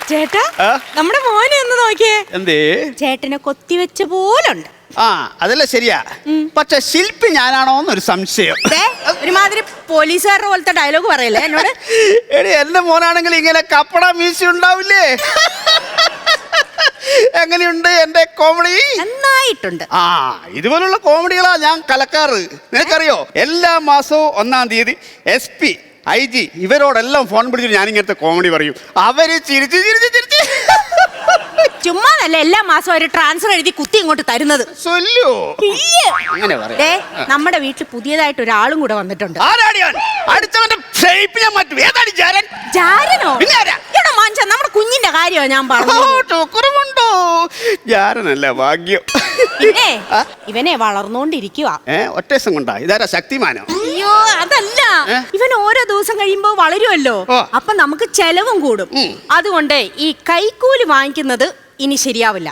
ചേട്ടാ നമ്മുടെ മോനെ ഒന്ന് നോക്കിയേ. എന്തേ? ചേട്ടനെ കൊത്തിവെച്ച പോലുണ്ട്. ആ അതല്ല ശരിയാ, പക്ഷെ ശില്പി ഞാനാണോന്നൊരു സംശയം. ഒരുമാതിരി പോലീസുകാരുടെ പോലത്തെ ഡയലോഗ് പറയല്ലേ എന്നോട്. എടി എന്റെ മോനാണെങ്കിൽ ഇങ്ങനെ കപ്പട മീശ ഉണ്ടാവില്ലേ? എങ്ങനെയുണ്ട് എന്റെ കോമഡി? നന്നായിട്ടുണ്ട്. ആ ഇതുപോലുള്ള കോമഡികളാ ഞാൻ കലക്കാറ്. നിനക്കറിയോ, എല്ലാ മാസവും 1-ാം തീയതി SP, IG ഇവരോടെല്ലാം ഫോൺ പിടിച്ചിട്ട് ഞാൻ ഇങ്ങനത്തെ കോമഡി പറയും. അവര് ചിരിച്ച് ചിരിച്ച് ചിരിച്ച് ചുമ്മാതല്ല എല്ലാ മാസവും ഒരു ട്രാൻസ്ഫർ എഴുതി കുത്തി ഇങ്ങോട്ട് തരുന്നത്. അങ്ങനെ നമ്മുടെ വീട്ടിൽ പുതിയതായിട്ട് ഒരാളും കൂടെ വന്നിട്ടുണ്ട്. നമ്മുടെ കുഞ്ഞിന്റെ കാര്യമാണ് ഞാൻ പറഞ്ഞത്. ഭാഗ്യം. പിന്നെ ഇവനെ വളർന്നോണ്ടിരിക്കുക. ഒറ്റ ദിവസം കൊണ്ടാ? ഇതാരാ ശക്തിമാനോ? അയ്യോ അതല്ല, ഇവൻ ഓരോ ദിവസം കഴിയുമ്പോ വളരുമല്ലോ, അപ്പൊ നമുക്ക് ചെലവും കൂടും. അതുകൊണ്ട് ഈ കൈക്കൂലി വാങ്ങിക്കുന്നത് ഇനി ശരിയാവില്ല.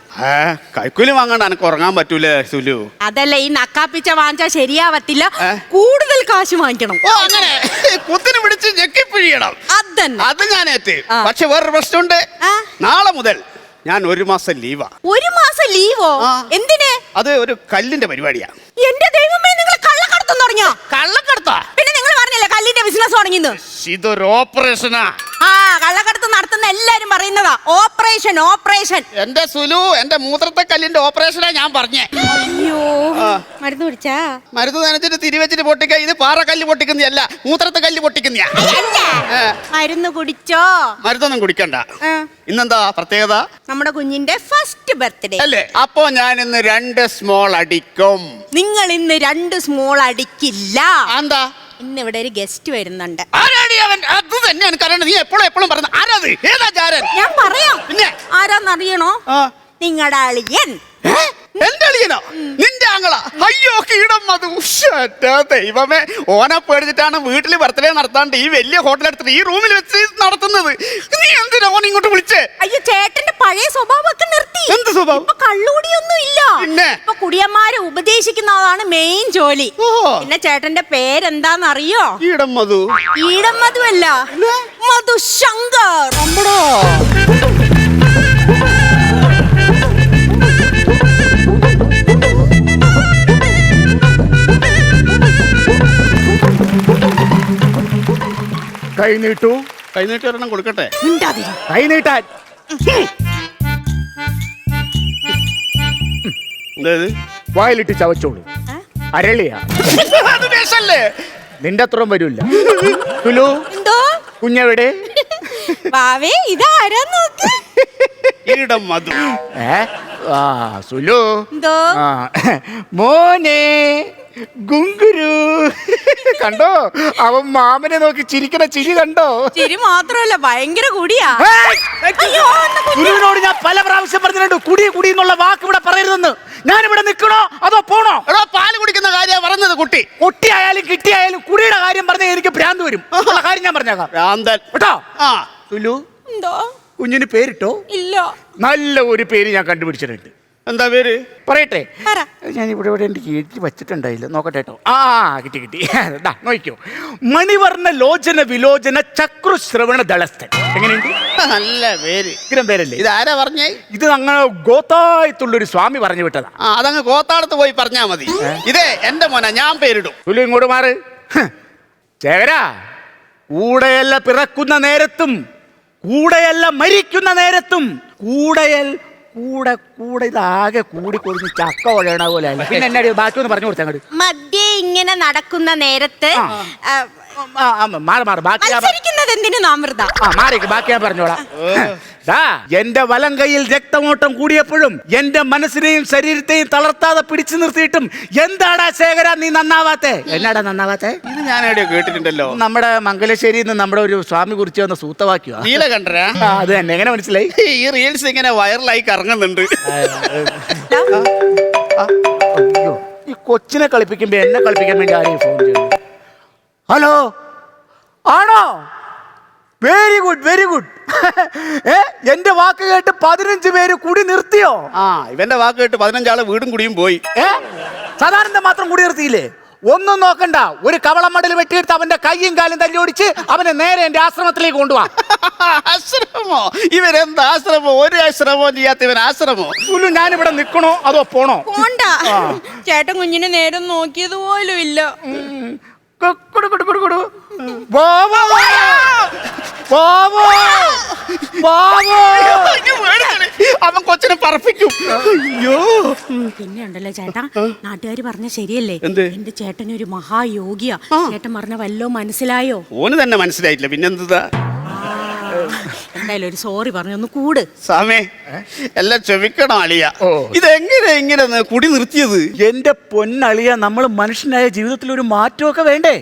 കൈക്കൂലി വാങ്ങാണ്ട് എനക്ക് ഉറങ്ങാൻ പറ്റൂലേ സുലു? അതല്ല, ഈ നക്കാപ്പിച്ച വാങ്ങിച്ചാ ശരിയാവത്തില്ല, കൂടുതൽ കാശ് വാങ്ങിക്കണം. കുത്തിന് പിടിച്ച് ഞെക്കിപ്പിഴിയണം. അത് ഞാൻ ഏറ്റ്. പക്ഷെ വേറൊരു പ്രശ്നമുണ്ട്. നാളെ മുതൽ ഞാൻ 1 മാസം ലീവാ. 1 മാസം ലീവോ? എന്തിന്? അത് ഒരു കല്ലിന്റെ പരിപാടിയാ. എന്റെ ദൈവമേ, നിങ്ങൾ കള്ളക്കടത്തം തുടങ്ങിയോ? കള്ളക്കടത്താ? പിന്നെ നിങ്ങൾ പറഞ്ഞില്ലേ കല്ലിന്റെ ബിസിനസ് തുടങ്ങിയെന്ന്? ഇതൊരു ഓപ്പറേഷനാ. കള്ളക്കടത്ത് നടത്തുന്ന എല്ലാരും പറയുന്നതാ ഓപ്പറേഷൻ ഓപ്പറേഷൻ. എന്റെ സുലു, എന്റെ മൂത്രത്തെ കല്ലിന്റെ ഓപ്പറേഷനാ ഞാൻ പറഞ്ഞേ. അയ്യോ, മരുന്ന് പിടിച്ചാ? മരുന്ന് നനച്ചിട്ട് തിരിവെച്ചിട്ട് പൊട്ടിക്ക. ഇത് പാറക്കല്ല് പൊട്ടിക്കുന്നതല്ല, മൂത്രത്തെ കല്ല് പൊട്ടിക്കുന്നയാ. മരുന്ന് കുടിച്ചോ? മരുന്നൊന്നും കുടിക്കണ്ട. ഇന്നെന്താ പ്രത്യേകത? നമ്മുടെ കുഞ്ഞിന്റെ ഫസ്റ്റ് ബർത്ത്ഡേ അല്ലേ? അപ്പോ ഞാൻ ഇന്ന് 2 സ്മോൾ അടിക്കും. നിങ്ങൾ ഇന്ന് 2 സ്മോൾ അടിക്കില്ല. എന്താ? ഇന്ന് ഇവിടെ ഒരു ഗസ്റ്റ് വരുന്നുണ്ട്. അത് തന്നെ എനിക്കറിയണം. നീ എപ്പോഴും പറഞ്ഞ ആരാത്? ഏതാ ചാരൻ? ഞാൻ പറയാം. പിന്നെ ആരാന്നറിയണോ? നിങ്ങളുടെ അളിയൻ. എന്റെ അളിയനോ? നിന്റെ ആങ്ങളാ? അയ്യോ കീടം മധു. ദൈവമേ, ഓനെ പേടിച്ചിട്ടാണ് വീട്ടിൽ ബർത്ത്ഡേ നടത്താണ്ട് ഈ വലിയ ഹോട്ടൽ എടുത്തിട്ട് ഈ റൂമിൽ വെച്ച് നടത്തുന്നത്. നീ എന്തിനാ ഓൻ ഇങ്ങോട്ട് വിളിച്ചേ? അയ്യോ, ചേട്ടന്റെ പഴയ സ്വഭാവമൊക്കെ നിർത്തി. എന്ത് സ്വഭാവം? കള്ളുകൂടിയൊന്നും ഇല്ല. പിന്നെ ഇപ്പൊ കുടിയന്മാരെ ഉപദേശിക്കുന്നതാണ് മെയിൻ ജോലി. പിന്നെ ചേട്ടന്റെ പേരെന്താന്നറിയോ? കീടം മധു. കീടം മധു അല്ല, മധുശങ്കർ. കൈ നീട്ടു. കൈ നീട്ടി ഒരെണ്ണം കൊടുക്കട്ടെ? കൈ നീട്ടാൻ. വായിലിട്ട് ചവച്ചോളൂ. അരളിയാ. നിന്റെ അത്രയും വരൂല്ല. സുലു, കുഞ്ഞെവിടെ? സുലു മോനെ ഗുങ്കുരു കണ്ടോ? അവൻ മാമനെ നോക്കി ചിരിക്കണ ചിരി കണ്ടോ? ചിരി മാത്രമല്ല, ഭയങ്കര കുടിയാ. ഗുരുവിനോട് ഞാൻ പല പ്രാവശ്യം പറഞ്ഞിട്ടുണ്ട്, കുടി കുടി എന്നുള്ള വാക്ക് ഇവിടെ പറയരുതെന്ന്. ഞാൻ ഇവിടെ നിൽക്കണോ അതോ പോണോ? പാല് കുടിക്കുന്ന കാര്യം പറഞ്ഞത്. കുട്ടിയായാലും കിട്ടിയായാലും കുടിയുടെ കാര്യം പറഞ്ഞാൽ എനിക്ക് ഭ്രാന്ത് വരും. ഉള്ള കാര്യം ഞാൻ പറഞ്ഞേക്കാം കേട്ടോ. സുലു, കുഞ്ഞിന് പേരിട്ടോ? ഇല്ല. നല്ല ഒരു പേര് ഞാൻ കണ്ടുപിടിച്ചിട്ടുണ്ട്. എന്താ പേര്? പറയട്ടെ? ഞാൻ ഇവിടെ എന്റെ എഴുതി വച്ചിട്ടുണ്ടായില്ല, നോക്കട്ടെ കേട്ടോ. കിട്ടി കിട്ടി. നോക്കിക്കോ. മണിവർണ്ണ ലോചന വിലോചന ചക്രുശ്രവണ ദളസ്ഥൻ. എങ്ങനെയുണ്ട്? നല്ല പേര്. ഇത്തരം പേരല്ലേ? ഇത് ആരാ പറഞ്ഞേ? ഇത് അങ്ങനെ ഗോത്തായത്തുള്ളൊരു സ്വാമി പറഞ്ഞു വിട്ടതാ. അതങ്ങ് ഗോത്താടത്ത് പോയി പറഞ്ഞാ മതി. ഇതേ എന്റെ മോനാ, ഞാൻ പേരിടും. പുലി ഇങ്ങോട്ട് മാറ്. ചേകരാ, കൂടെയല്ല പിറക്കുന്ന നേരത്തും കൂടെയല്ല മരിക്കുന്ന നേരത്തും കൂടെയൽ കൂടെ കൂടെ ഇതാകെ കൂടി കൊടുത്ത് ചക്ക ഒഴയണ പോലെ. പിന്നെ എന്നാ ബാക്കി ഒന്ന് പറഞ്ഞു കൊടുത്തങ്ങോട്ട്. മധ്യേ ഇങ്ങനെ നടക്കുന്ന നേരത്ത് ബാക്കി ഞാൻ പറഞ്ഞോളാം. എന്റെ വലം കൈയിൽ രക്തമോട്ടം കൂടിയപ്പോഴും എന്റെ മനസ്സിനെയും ശരീരത്തെയും തളർത്താതെ പിടിച്ചു നിർത്തിയിട്ടും എന്താടാ ശേഖര നീ നന്നാവാത്തെ? എന്നാടാ നന്നാവാത്തെ? ഇത് ഞാൻ എവിടെയോ കേട്ടിട്ടുണ്ടല്ലോ. നമ്മുടെ മംഗലശ്ശേരിയിൽ നിന്ന് നമ്മുടെ ഒരു സ്വാമി കുറിച്ച് വന്ന സൂത്രവാക്യോ കണ്ടരാ? അത് തന്നെ. എങ്ങനെ മനസ്സിലായി? ഈ റീൽസ് ഇങ്ങനെ വൈറലായി കറങ്ങുന്നുണ്ട്. അയ്യോ, ഈ കൊച്ചിനെ കളിപ്പിക്കുമ്പോ എന്നെ കളിപ്പിക്കാൻ വേണ്ടി ആരെയും ഫോൺ ചെയ്യുന്നു? ഹലോ, ആണോ? Very good very good. എന്റെ വാക്ക് കേട്ട് 15 പേര് കുടി നിർത്തിയോ? ഇവന്റെ വാക്ക് കേട്ട് 15 ആള് വീടും കുടിയും പോയി. സാധാരണ മാത്രം കുടി നിർത്തിയില്ലേ? ഒന്നും നോക്കണ്ട, ഒരു കവളമടൽ വെട്ടിയെടുത്ത് അവന്റെ കൈയും കാലും തല്ലി ഓടിച്ച് അവനെ നേരെ എന്റെ ആശ്രമത്തിലേക്ക് കൊണ്ടുപോവാ. ആശ്രമോ? ഇവരെന്താ ആശ്രമോ? ഒരു ആശ്രമോ ചെയ്യാത്ത ഇവൻ ആശ്രമോ? ഞാനിവിടെ നിക്കണോ അതോ പോണോ? പോണ്ട. ചേട്ടൻ കുഞ്ഞിനെ നേരം നോക്കിയത് പോലും ഇല്ല. അവൻ കൊച്ചിനെ പറപ്പിക്കും. അയ്യോ. പിന്നെ ഉണ്ടല്ലോ ചേട്ടാ, നാട്ടുകാര് പറഞ്ഞ ശരിയല്ലേ? എന്ത്? എന്റെ ചേട്ടൻ ഒരു മഹായോഗിയാ. ചേട്ടൻ പറഞ്ഞ വല്ലോ മനസ്സിലായോ? ഓന് തന്നെ മനസ്സിലായിട്ടില്ല, പിന്നെന്താ? എന്തായാലും ഒരു സോറി പറഞ്ഞു, ഒന്ന് കൂട്. സാമേ, എല്ലാം ക്ഷമിക്കണം അളിയ. ഇതെങ്ങനെ ഇങ്ങനെ കുടി നിർത്തിയത്? എന്റെ പൊന്നളിയ, നമ്മൾ മനുഷ്യനായ ജീവിതത്തിൽ ഒരു മാറ്റമൊക്കെ വേണ്ടേ?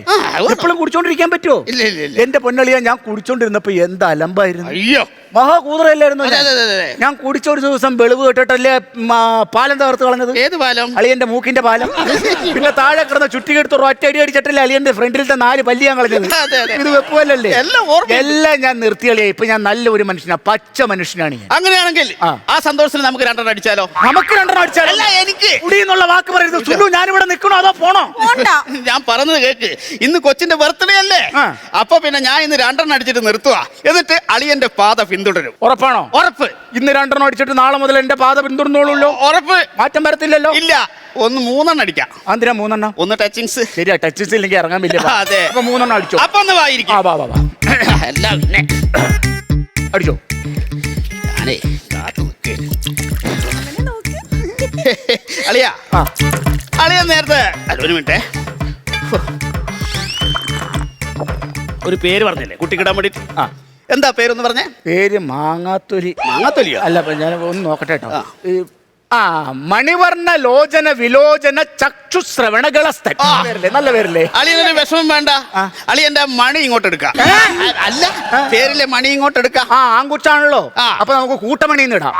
എപ്പോഴും കുടിച്ചോണ്ടിരിക്കാൻ പറ്റുമോ? ഇല്ല ഇല്ല ഇല്ല. എന്റെ പൊന്നളിയ, ഞാൻ കുടിച്ചോണ്ടിരുന്നപ്പോ എന്താ അലമ്പായിരുന്നു. അയ്യോ, മഹാകൂതറല്ലായിരുന്നു. അതെ, അതെ, അതെ. ഞാൻ കുടിച്ചൊരു ദിവസം വെളിവ് കേട്ടിട്ടല്ലേ പാലം തകർത്ത് കളഞ്ഞത്. ഏത് പാലം? അളിയന്റെ മൂക്കിന്റെ പാലം. പിന്നെ താഴെ കിടന്ന ചുറ്റിക്കെടുത്ത് ഒറ്റ അടി അടിച്ചിട്ടല്ലേ അളിയന്റെ ഫ്രണ്ടിലത്തെ 4 പല്ല് ഞാൻ കളഞ്ഞത്. അതെ, അതെ. ഇത് വെപ്പുവല്ലേ? എല്ലാം എല്ലാം ഞാൻ നിർത്തി കളിയാ. ഇപ്പൊ ഞാൻ നല്ലൊരു മനുഷ്യനാ, പച്ച മനുഷ്യനാണ് ഞാൻ. അങ്ങനെയാണെങ്കിൽ ആ സന്തോഷത്തിന് നമുക്ക് 2 അടിച്ചാലോ? നമുക്ക് 2 അടിച്ചാലോ? അല്ല, എനിക്ക് കുടിയെന്നുള്ള വാക്ക് പറയരുത് സുല്ലു. ഞാനിവിടെ നിൽക്കണോ അതോ പോണോ? ഞാൻ പറഞ്ഞത് കേക്ക്. ഇന്ന് കൊച്ചിന്റെ ബർത്ത്ഡേ അല്ലേ? അപ്പൊ പിന്നെ ഞാൻ ഇന്ന് 2 അടിച്ചിട്ട് നിർത്തുക. എന്നിട്ട് അളിയന്റെ പാത പിന്തുടരും. ഉറപ്പാണോ? ഉറപ്പ്. ഇന്ന് 2 അടിച്ചിട്ട് നാളെ മുതൽ എന്റെ പാത പിന്തുടർന്നോളൂല്ലോ? ഉറപ്പ്. മാറ്റം വരത്തില്ലല്ലോ? ഇല്ല. ഒന്ന് 3 അടിക്കാം. എന്തിനാ 3? ഒന്ന് ടച്ചിങ്സ്. ശരിയാ, ടച്ചിങ്സ് ഇല്ലെങ്കിൽ ഇറങ്ങാൻ പറ്റില്ല. അതെ. അപ്പൊ 3 അടിച്ചോ. അപ്പൊ ഒന്ന് വായിരിക്കും. എല്ലാം പിന്നെ അടിച്ചോ. ഞാനേ കാത്തു നിൽക്ക്. അളിയ, അളിയ നേരത്തെ ഒരു മിനിറ്റേ, ഒരു പേര് പറഞ്ഞില്ലേ കുട്ടിക്കിടാൻ വേണ്ടി? എന്താ പേരൊന്ന് പറഞ്ഞേ? പേര് മാങ്ങാത്തൊലി. മാങ്ങാത്തൊലിയോ? അല്ല, ഞാൻ ഒന്ന് നോക്കട്ടെ കേട്ടോ. മണിവർണ്ണ ലോചന വിലോചന ചക്ഷുശ്രവണകളസ്ഥൻ. നല്ല പേരല്ലേ? അളിയനൊരു വിഷമം വേണ്ട. അളിയന്റെ മണി ഇങ്ങോട്ട് എടുക്കാം. അല്ല, പേരിലെ മണി ഇങ്ങോട്ട് എടുക്കാം. ആൺകുട്ടാണല്ലോ, അപ്പൊ നമുക്ക് കൂട്ടമണി ഇടാം.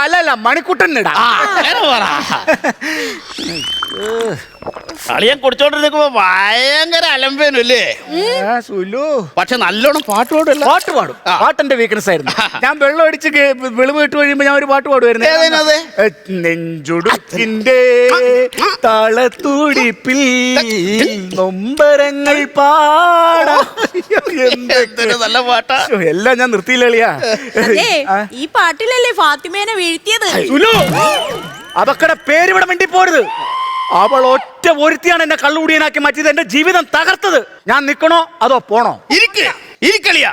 അല്ല, മണിക്കുട്ടൻ ഇടാം. അളിയൻ കുടിച്ചോണ്ടിരിക്കുമ്പോ ഭയങ്കര അലമ്പേനല്ലേ? പക്ഷെ നല്ലോണം പാട്ട് പാടുമല്ലോ. പാട്ട് പാടും. പാട്ടെന്റെ വീക്ക്നെസ് ആയിരുന്നു. ഞാൻ വെള്ളം അടിച്ച് വെളിവ് വിട്ട് കഴിയുമ്പോ ഞാൻ ഒരു പാട്ട് പാടുമായിരുന്നു. നെഞ്ചുടുക്കിന്റെ താളത്തുടിപ്പിൽ നൊമ്പരങ്ങൾ പാടാം. നല്ല പാട്ടാ. എല്ലാം ഞാൻ നിർത്തിയില്ലിയാ. ഈ പാട്ടിലല്ലേ ഫാത്തിമേനെ വീഴ്ത്തിയത്? അതൊക്കെ പേര് ഇവിടെ മിണ്ടി പോരുത്. അവൾ ഒറ്റ ഒരുത്തിയാണ് എന്നെ കള്ളുകൂടിയനാക്കി മാറ്റിയത്, എന്റെ ജീവിതം തകർത്തത്. ഞാൻ നിക്കണോ അതോ പോണോ? ഇരിക്കളിയാ.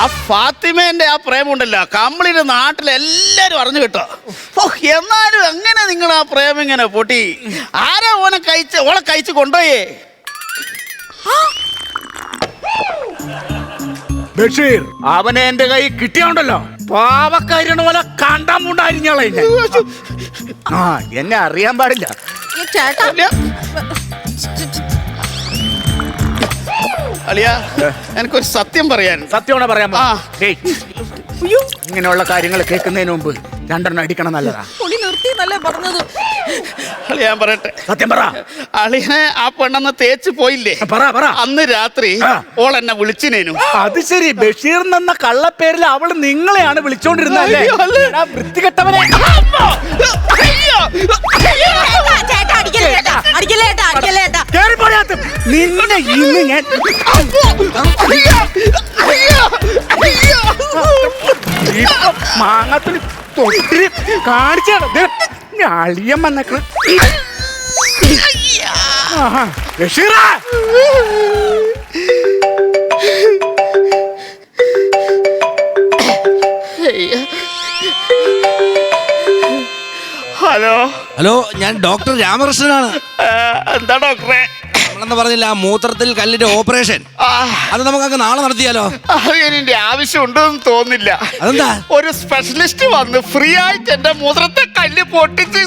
ആ ഫാത്തിമേന്റെ ആ പ്രേമുണ്ടല്ലോ, കമ്പിളിന്റെ നാട്ടിലെല്ലാരും അറിഞ്ഞു കേട്ടോ. എന്നാലും എങ്ങനെ നിങ്ങൾ ആ പ്രേമം ഇങ്ങനെ പൊട്ടി? ആരാ ഓളെ കഴിച്ച് കൊണ്ടുപോയേ? ബഷീർ, അവനെ എന്റെ കൈ കിട്ടിയോണ്ടല്ലോ പാവക്കാരിയുടെ പോലെ കണ്ടാമുണ്ടായിരിഞ്ഞോളെ. എന്നെ അറിയാൻ പാടില്ല. അളിയാ, എനിക്കൊരു സത്യം പറയാൻ. സത്യമാണ് പറയാൻ. ഇങ്ങനെയുള്ള കാര്യങ്ങൾ കേൾക്കുന്നതിന് മുമ്പ് 2 അടിക്കണം. നല്ലതാ. ഞാൻ പറയട്ടെ, സത്യം പറ. അളിയനെ ആ പെണ്ണെന്ന് തേച്ച് പോയില്ലേ? പറ. അന്ന് രാത്രി ഓൾ എന്നെ വിളിച്ചിനേനു. അത് ശരി, ബഷീർ എന്ന കള്ളപ്പേരിൽ അവള് നിങ്ങളെയാണ് വിളിച്ചോണ്ടിരുന്നല്ലേ? വൃത്തികെട്ടവനെ. നിന്നെ ഇന്ന് ഞാൻ മാങ്ങാത്തിന് തൊട്ടിരി കാണിച്ചാണ് അളിയൻ വന്നേക്ക. ബഷീറ, ഹലോ, ഞാൻ ഡോക്ടർ രാമകൃഷ്ണനാണ്. എന്താ ഡോക്ടറെ? നമ്മളെന്ന് പറഞ്ഞില്ല, ആ മൂത്രത്തിൽ കല്ലിന്റെ ഓപ്പറേഷൻ. അത് നമുക്ക് നാളെ നടത്തിയാലോ? അതിന്റെ ആവശ്യം ഉണ്ടെന്ന് തോന്നില്ല. അതെന്താ? ഒരു സ്പെഷ്യലിസ്റ്റ് വന്ന് ഫ്രീ ആയിട്ട് എന്റെ മൂത്രത്തെ കല്ല് പൊട്ടിച്ച്